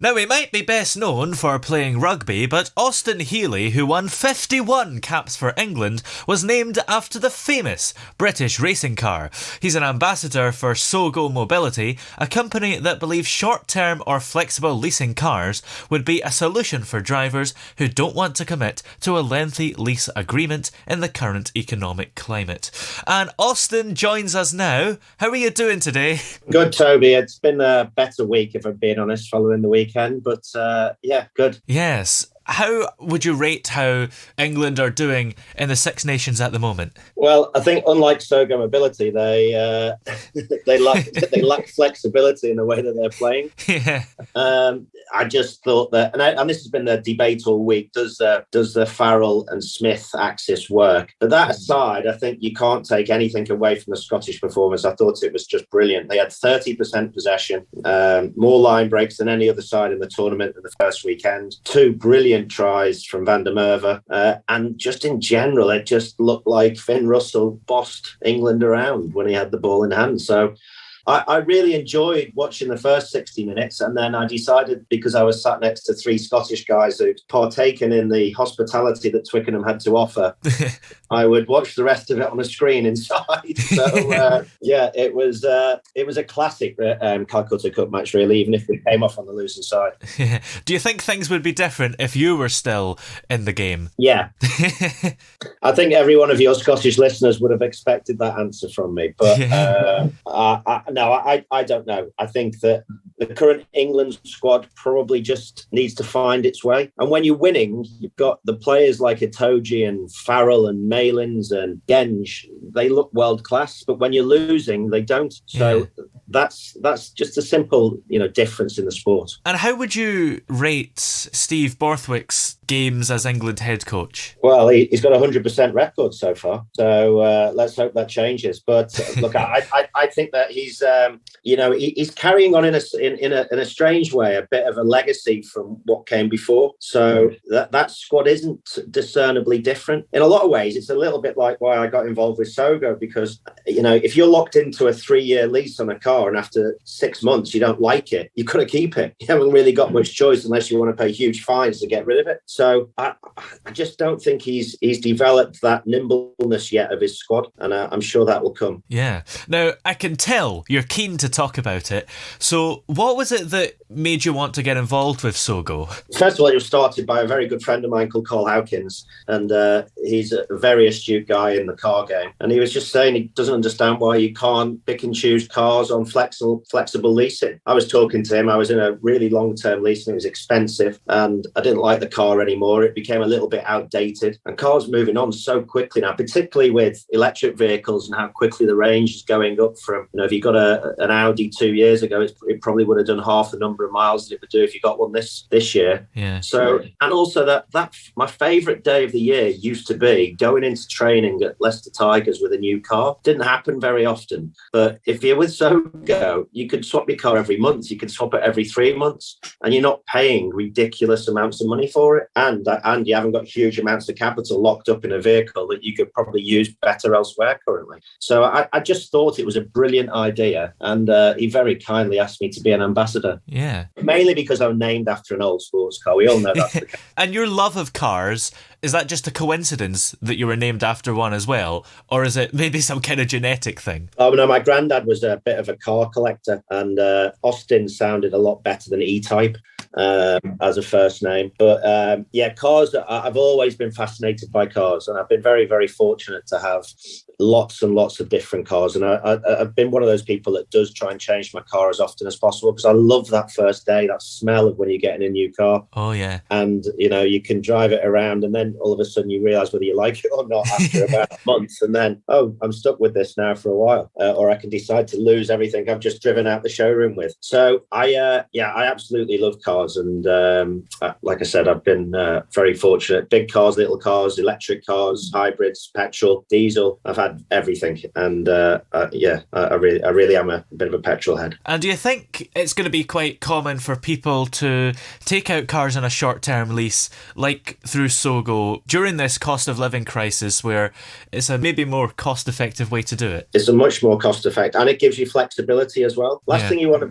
Now, he might be best known for playing rugby, but Austin Healey, who won 51 caps for England, was named after the famous British racing car. He's an ambassador for SOGO Mobility, a company that believes short-term or flexible leasing cars would be a solution for drivers who don't want to commit to a lengthy lease agreement in the current economic climate. And Austin joins us now. How are you doing today? Good, Toby. It's been a better week, if I'm being honest, following the weekend. But yeah, good. Yes. How would you rate how England are doing in the Six Nations at the moment? Well, I think unlike SOGO Mobility, they they lack flexibility in the way that they're playing. Yeah. I just thought that, and this has been the debate all week: does the Farrell and Smith axis work? But that aside, I think you can't take anything away from the Scottish performance. I thought it was just brilliant. They had 30% possession, more line breaks than any other side in the tournament in the first weekend. Two brilliant tries from Van der Merwe, and just in general, it just looked like Finn Russell bossed England around when he had the ball in hand. So I really enjoyed watching the first 60 minutes, and then I decided, because I was sat next to three Scottish guys who'd partaken in the hospitality that Twickenham had to offer, I would watch the rest of it on a screen inside. So yeah, it was a classic Calcutta Cup match, really, even if we came off on the losing side. Yeah. Do you think things would be different if you were still in the game? Yeah. I think every one of your Scottish listeners would have expected that answer from me, but I don't know. I think that the current England squad probably just needs to find its way. And when you're winning, you've got the players like Itoje and Farrell and Malins and Genge. They look world class, but when you're losing, they don't. So that's just a simple, difference in the sport. And how would you rate Steve Borthwick's games as England head coach? Well, he's got a 100% record so far. So let's hope that changes. But look, I think that he's he's carrying on in a strange way, a bit of a legacy from what came before. So that squad isn't discernibly different. In a lot of ways, it's a little bit like why I got involved with SOGO, because if you're locked into a 3-year lease on a car and after 6 months you don't like it, you've got to keep it. You haven't really got much choice unless you want to pay huge fines to get rid of it. So I just don't think he's developed that nimbleness yet of his squad, and I'm sure that will come. Yeah. Now, I can tell you're keen to talk about it. So what was it that made you want to get involved with SOGO? First of all, it was started by a very good friend of mine called Cole Howkins, and he's a very astute guy in the car game. And he was just saying he doesn't understand why you can't pick and choose cars on flexible leasing. I was talking to him. I was in a really long-term lease and it was expensive, and I didn't like the car anymore. It became a little bit outdated, and cars moving on so quickly now, particularly with electric vehicles and how quickly the range is going up from, if you got an Audi 2 years ago, it probably would have done half the number of miles that it would do if you got one this year. Yeah. So, and also that my favourite day of the year used to be going into training at Leicester Tigers with a new car. Didn't happen very often, but if you're with SOGO, you could swap your car every month. You could swap it every 3 months, and you're not paying ridiculous amounts of money for it. And you haven't got huge amounts of capital locked up in a vehicle that you could probably use better elsewhere currently. So I just thought it was a brilliant idea, and he very kindly asked me to be an ambassador. Yeah. Mainly because I'm named after an old sports car. We all know that's the case. And your love of cars, is that just a coincidence that you were named after one as well? Or is it maybe some kind of genetic thing? Oh, no, my granddad was a bit of a car collector, and Austin sounded a lot better than E-Type as a first name. But cars, I've always been fascinated by cars, and I've been very, very fortunate to have lots and lots of different cars. And I've been one of those people that does try and change my car as often as possible, because I love that first day, that smell of when you're getting a new car. Oh, yeah. And, you can drive it around, and then all of a sudden you realise whether you like it or not after about a month. And then, I'm stuck with this now for a while. Or I can decide to lose everything I've just driven out the showroom with. So I absolutely love cars. And like I said, I've been very fortunate. Big cars, little cars, electric cars, hybrids, petrol, diesel. I've had had everything. And I really am a bit of a petrol head. And do you think it's going to be quite common for people to take out cars on a short-term lease, like through SOGO, during this cost of living crisis, where it's a maybe more cost-effective way to do it? It's a much more cost-effective, and it gives you flexibility as well. Last thing I want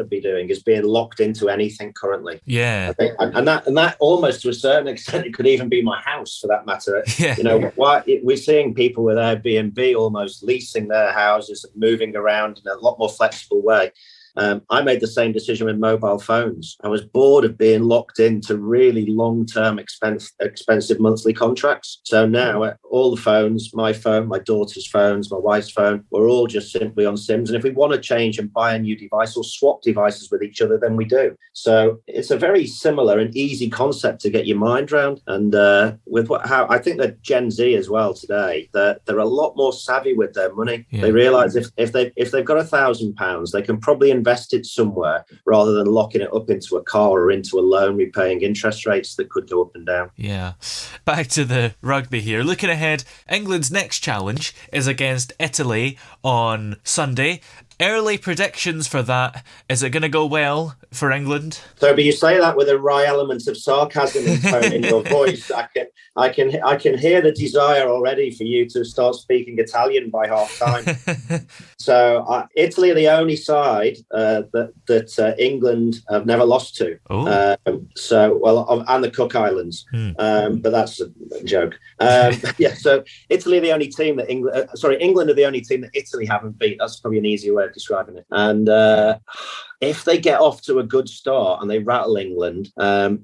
to be doing is being locked into anything currently. Yeah, I think, and that almost to a certain extent, it could even be my house for that matter. Yeah. You know, we're seeing people with Airbnb almost leasing their houses, moving around in a lot more flexible way. I made the same decision with mobile phones. I was bored of being locked into really long-term, expensive monthly contracts. So now all the phones, my phone, my daughter's phones, my wife's phone, we're all just simply on SIMs. And if we want to change and buy a new device or swap devices with each other, then we do. So it's a very similar and easy concept to get your mind around. And how I think that Gen Z as well today, they're a lot more savvy with their money. Yeah. They realise if they've got £1,000, they can probably invest it somewhere rather than locking it up into a car or into a loan, repaying interest rates that could go up and down. Yeah. Back to the rugby here. Looking ahead, England's next challenge is against Italy on Sunday. Early predictions for that. Is it going to go well for England? Toby, you say that with a wry element of sarcasm in tone in your voice. I can hear the desire already for you to start speaking Italian by half time. So Italy are the only side that England have never lost to. And the Cook Islands. But that's a joke. So Italy are the only team that England are the only team that Italy haven't beat. That's probably an easier way of describing it. And if they get off to a good start and they rattle England,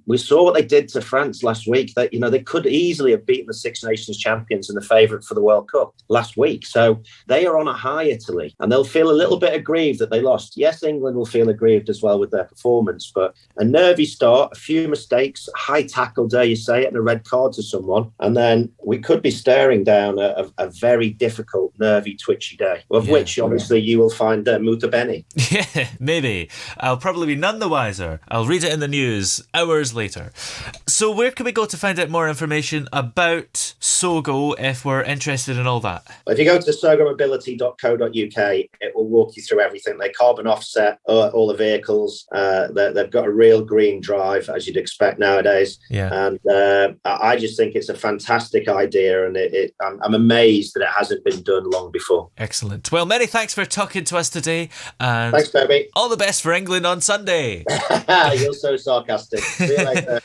we saw what they did to France last week. That they could easily have beaten the Six Nations champions and the favourite for the World Cup last week. So they are on a high, Italy, and they'll feel a little bit aggrieved that they lost. Yes, England will feel aggrieved as well with their performance, but a nervy start, a few mistakes, high tackle, dare you say it, and a red card to someone, and then we could be staring down a very difficult, nervy, twitchy day, of which obviously you will find Muta Bene. Yeah, maybe. I'll probably be none the wiser. I'll read it in the news hours later. So where can we go to find out more information about SOGO if we're interested in all that? If you go to sogomobility.co.uk, it will walk you through everything. They carbon offset all the vehicles. They've got a real green drive, as you'd expect nowadays. Yeah. And I just think it's a fantastic idea, and I'm amazed that it hasn't been done long before. Excellent. Well, many thanks for talking to us today. And thanks, Toby. All the best for England on Sunday. You're so sarcastic. See you later.